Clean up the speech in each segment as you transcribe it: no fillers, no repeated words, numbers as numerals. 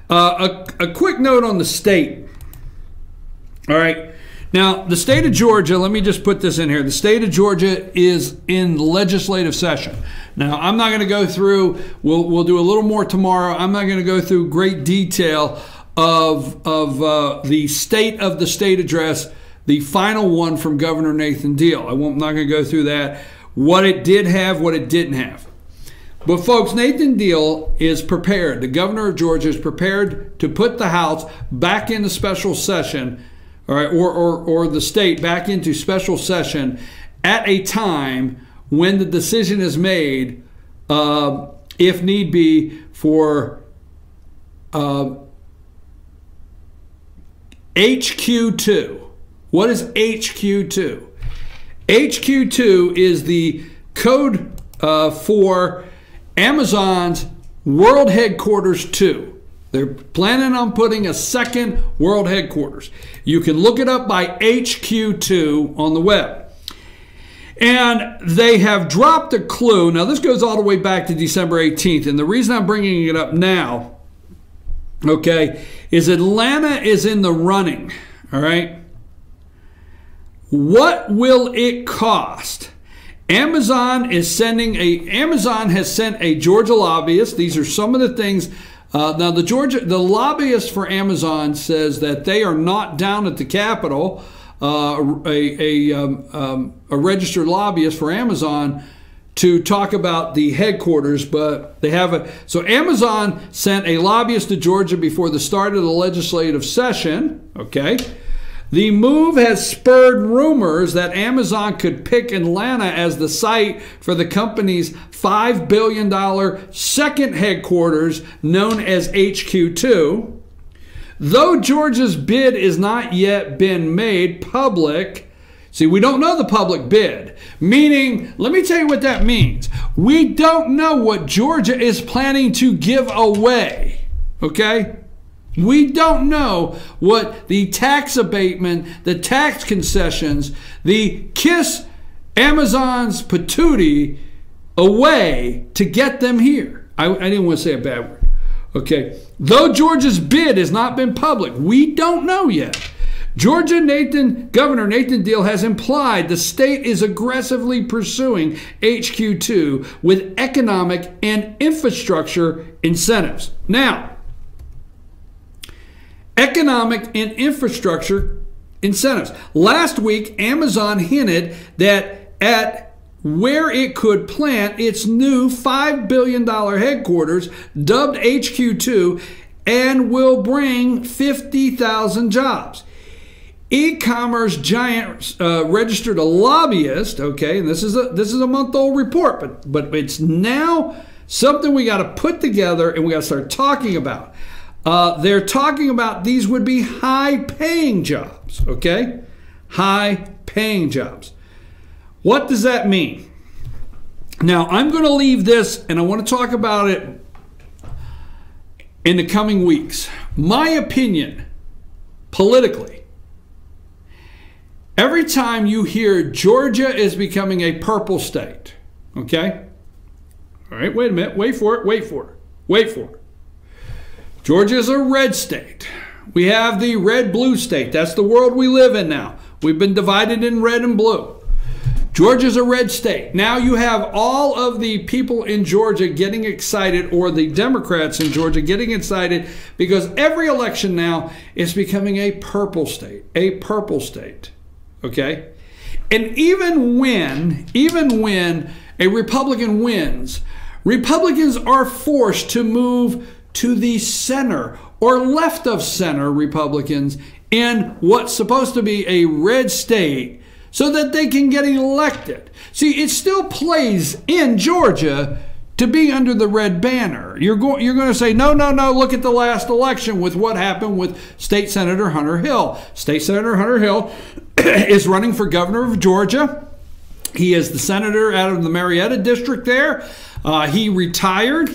A quick note on the state. All right. Now, the state of Georgia, let me just put this in here. The state of Georgia is in legislative session. Now, I'm not going to go through, we'll do a little more tomorrow. I'm not going to go through great detail of the state of the state address, the final one from Governor Nathan Deal. I'm not going to go through that, what it did have, what it didn't have. But folks, Nathan Deal is prepared. The governor of Georgia is prepared to put the House back into special session, all right, or the state back into special session at a time when the decision is made, if need be, for HQ2. What is HQ2? HQ2 is the code for Amazon's World Headquarters 2. They're planning on putting a second world headquarters. You can look it up by HQ2 on the web. And they have dropped a clue. Now, this goes all the way back to December 18th. And the reason I'm bringing it up now, okay, is Atlanta is in the running, all right? What will it cost? Amazon has sent a Georgia lobbyist. These are some of the things. Now, the lobbyist for Amazon says that they are not down at the Capitol. A registered lobbyist for Amazon to talk about the headquarters, but they have so Amazon sent a lobbyist to Georgia before the start of the legislative session. Okay. The move has spurred rumors that Amazon could pick Atlanta as the site for the company's $5 billion second headquarters known as HQ2. Though Georgia's bid has not yet been made public, see, we don't know the public bid, meaning, let me tell you what that means. We don't know what Georgia is planning to give away, okay? We don't know what the tax abatement, the tax concessions, the kiss Amazon's patootie away to get them here. I didn't want to say a bad word. Okay. Though Georgia's bid has not been public, we don't know yet. Governor Nathan Deal has implied the state is aggressively pursuing HQ2 with economic and infrastructure incentives. Now, economic and infrastructure incentives. Last week, Amazon hinted that at where it could plant its new $5 billion headquarters, dubbed HQ2, and will bring 50,000 jobs. E-commerce giant registered a lobbyist, okay, and this is a month-old report, but it's now something we got to put together and we got to start talking about. They're talking about these would be high-paying jobs, okay? High-paying jobs. What does that mean? Now, I'm going to leave this, and I want to talk about it in the coming weeks. My opinion, politically, every time you hear Georgia is becoming a purple state, okay? All right, wait a minute. Wait for it. Wait for it. Wait for it. Georgia is a red state. We have the red-blue state. That's the world we live in now. We've been divided in red and blue. Georgia's a red state. Now you have all of the people in Georgia getting excited, or the Democrats in Georgia getting excited, because every election now is becoming a purple state. A purple state. Okay? And even when a Republican wins, Republicans are forced to move to the center or left of center Republicans in what's supposed to be a red state so that they can get elected. See, it still plays in Georgia to be under the red banner. You're going to say, no, look at the last election with what happened with State Senator Hunter Hill. State Senator Hunter Hill is running for governor of Georgia. He is the senator out of the Marietta district there. He retired.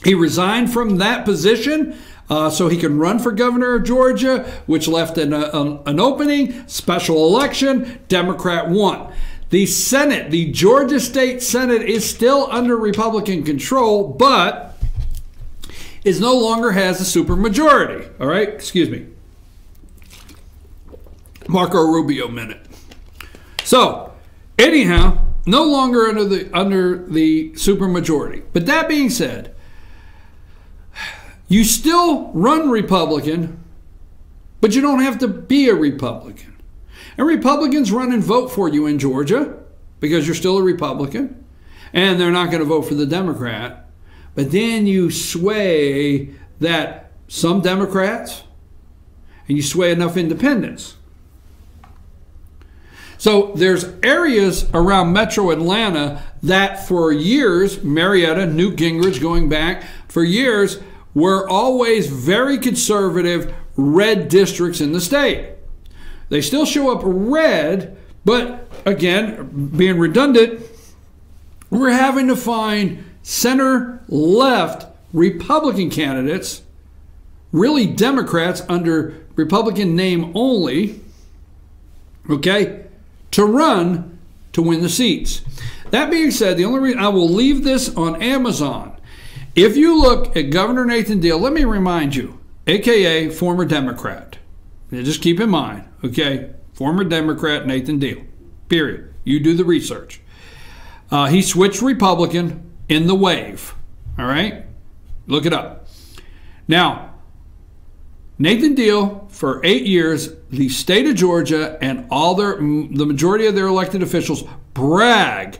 He resigned from that position so he can run for governor of Georgia, which left an opening. Special election, Democrat won. The Senate, the Georgia State Senate, is still under Republican control, but is no longer has a supermajority. All right, excuse me. Marco Rubio minute. So, anyhow, no longer under the supermajority. But that being said, you still run Republican, but you don't have to be a Republican. And Republicans run and vote for you in Georgia because you're still a Republican, and they're not going to vote for the Democrat. But then you sway that some Democrats, and you sway enough independents. So there's areas around Metro Atlanta that for years, Marietta, Newt Gingrich going back, for years were always very conservative red districts in the state. They still show up red, but again, being redundant, we're having to find center-left Republican candidates, really Democrats under Republican name only, okay, to run to win the seats. That being said, the only reason I will leave this on Amazon, if you look at Governor Nathan Deal, let me remind you, AKA former Democrat. Just keep in mind, okay, former Democrat Nathan Deal, period. You do the research. He switched Republican in the wave, all right? Look it up. Now, Nathan Deal, for 8 years, the state of Georgia and the majority of their elected officials brag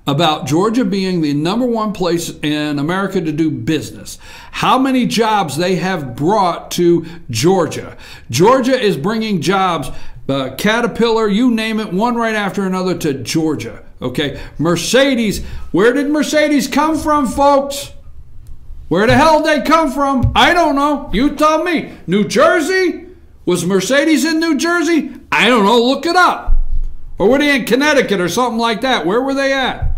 about Georgia being the #1 place in America to do business. How many jobs they have brought to Georgia. Georgia is bringing jobs, Caterpillar, you name it, one right after another to Georgia. Okay, Mercedes, where did Mercedes come from, folks? Where the hell did they come from? I don't know. You tell me. New Jersey? Was Mercedes in New Jersey? I don't know. Look it up. Or were they in Connecticut or something like that? Where were they at?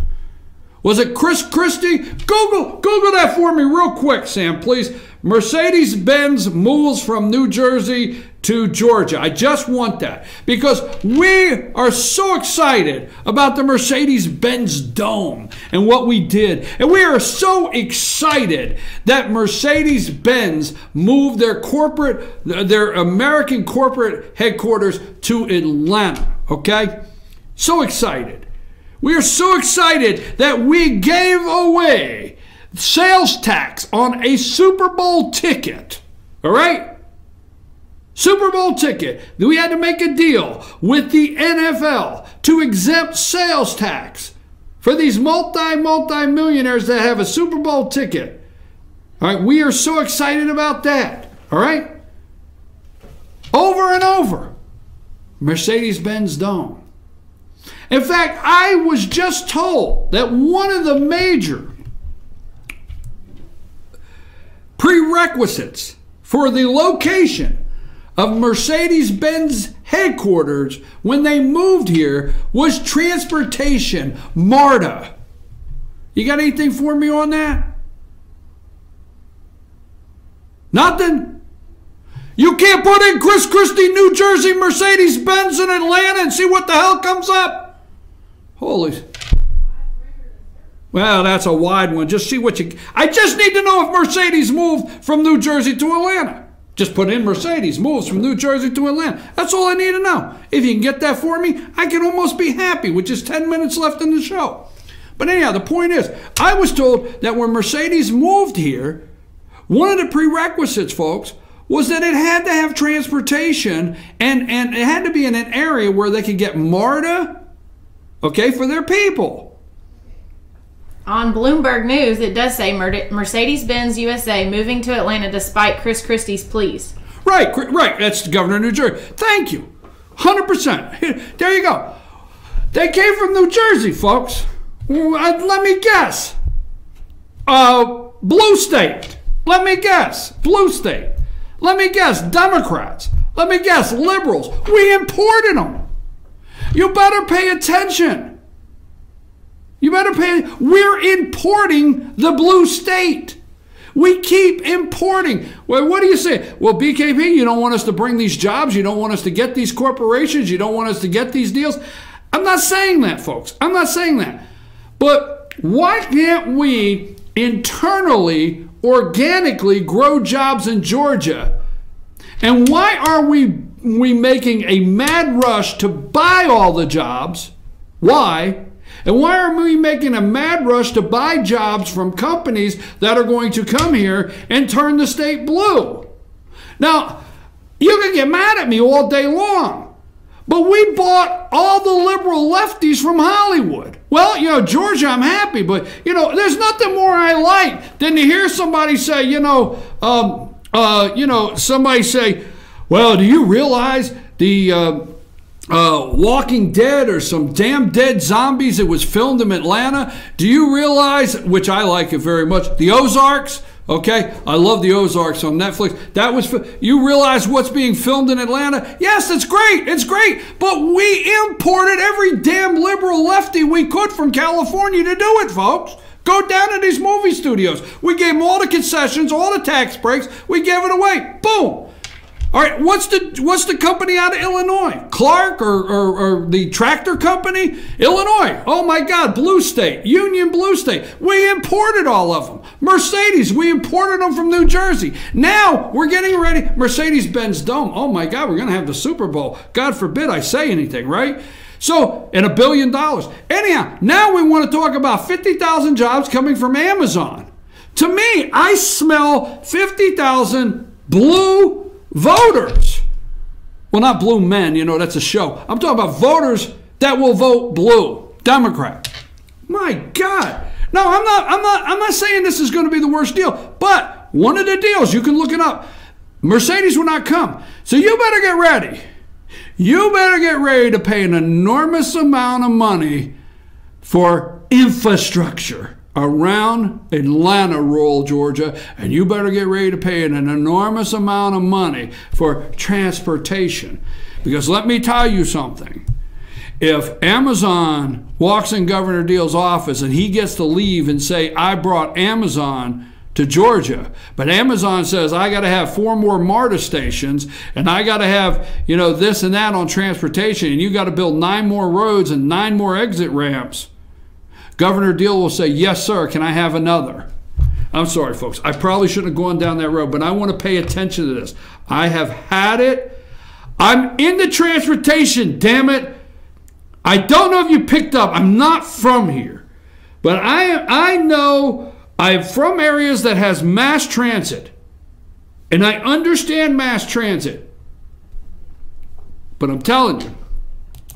Was it Chris Christie? Google that for me real quick, Sam, please. Mercedes-Benz moves from New Jersey to Georgia. I just want that because we are so excited about the Mercedes-Benz Dome and what we did. And we are so excited that Mercedes-Benz moved their American corporate headquarters to Atlanta, okay? So excited. We are so excited that we gave away sales tax on a Super Bowl ticket, all right? Super Bowl ticket. We had to make a deal with the NFL to exempt sales tax for these multi-millionaires that have a Super Bowl ticket. All right, we are so excited about that, all right? Over and over, Mercedes-Benz Dome. In fact, I was just told that one of the major prerequisites for the location of Mercedes-Benz headquarters when they moved here was transportation, MARTA. You got anything for me on that? Nothing? You can't put in Chris Christie, New Jersey, Mercedes-Benz in Atlanta and see what the hell comes up? Holy... Well, that's a wide one. Just see what you... I just need to know if Mercedes moved from New Jersey to Atlanta. Just put in Mercedes moves from New Jersey to Atlanta. That's all I need to know. If you can get that for me, I can almost be happy with just 10 minutes left in the show. But anyhow, the point is, I was told that when Mercedes moved here, one of the prerequisites, folks, was that it had to have transportation and it had to be in an area where they could get MARTA, okay, for their people. On Bloomberg News, it does say Mercedes-Benz USA moving to Atlanta despite Chris Christie's pleas. Right. That's the governor of New Jersey. Thank you. 100%. There you go. They came from New Jersey, folks. Let me guess. Blue state. Let me guess. Blue state. Let me guess. Democrats. Let me guess. Liberals. We imported them. You better pay attention. You better pay. We're importing the blue state. We keep importing. Well, what do you say? Well, BKP, you don't want us to bring these jobs. You don't want us to get these corporations. You don't want us to get these deals. I'm not saying that, folks. I'm not saying that. But why can't we internally organically grow jobs in Georgia? And why are we making a mad rush to buy all the jobs? Why? And why are we making a mad rush to buy jobs from companies that are going to come here and turn the state blue? Now, you can get mad at me all day long, but we bought all the liberal lefties from Hollywood. Well, you know, Georgia, I'm happy, but, you know, there's nothing more I like than to hear somebody say, somebody say, well, do you realize the Walking Dead or some damn dead zombies that was filmed in Atlanta? Do you realize, which I like it very much, the Ozarks? Okay, I love the Ozarks on Netflix. You realize what's being filmed in Atlanta? Yes, it's great. It's great. But we imported every damn liberal lefty we could from California to do it, folks. Go down to these movie studios. We gave them all the concessions, all the tax breaks. We gave it away. Boom. All right, what's the company out of Illinois? Clark or the tractor company? Illinois. Oh my God, blue state, Union Blue State. We imported all of them. Mercedes, we imported them from New Jersey. Now we're getting ready. Mercedes-Benz Dome. Oh my God, we're going to have the Super Bowl. God forbid I say anything, right? So, and $1 billion. Anyhow, now we want to talk about 50,000 jobs coming from Amazon. To me, I smell 50,000 blue voters. Well, not blue men, you know, that's a show. I'm talking about voters that will vote blue, Democrat. My God. No, I'm not saying this is going to be the worst deal, but one of the deals, you can look it up. Mercedes will not come. So you better get ready. You better get ready to pay an enormous amount of money for infrastructure around Atlanta, rural Georgia, and you better get ready to pay an enormous amount of money for transportation. Because let me tell you something. If Amazon walks in Governor Deal's office and he gets to leave and say, I brought Amazon to Georgia, but Amazon says, I got to have 4 more MARTA stations, and I got to have, you know, this and that on transportation, and you got to build 9 more roads and 9 more exit ramps, Governor Deal will say, yes, sir, can I have another? I'm sorry, folks. I probably shouldn't have gone down that road, but I want to pay attention to this. I have had it. I'm into transportation, damn it. I don't know if you picked up. I'm not from here. But I know I'm from areas that has mass transit. And I understand mass transit. But I'm telling you,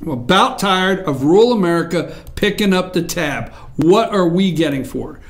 I'm about tired of rural America picking up the tab. What are we getting for it?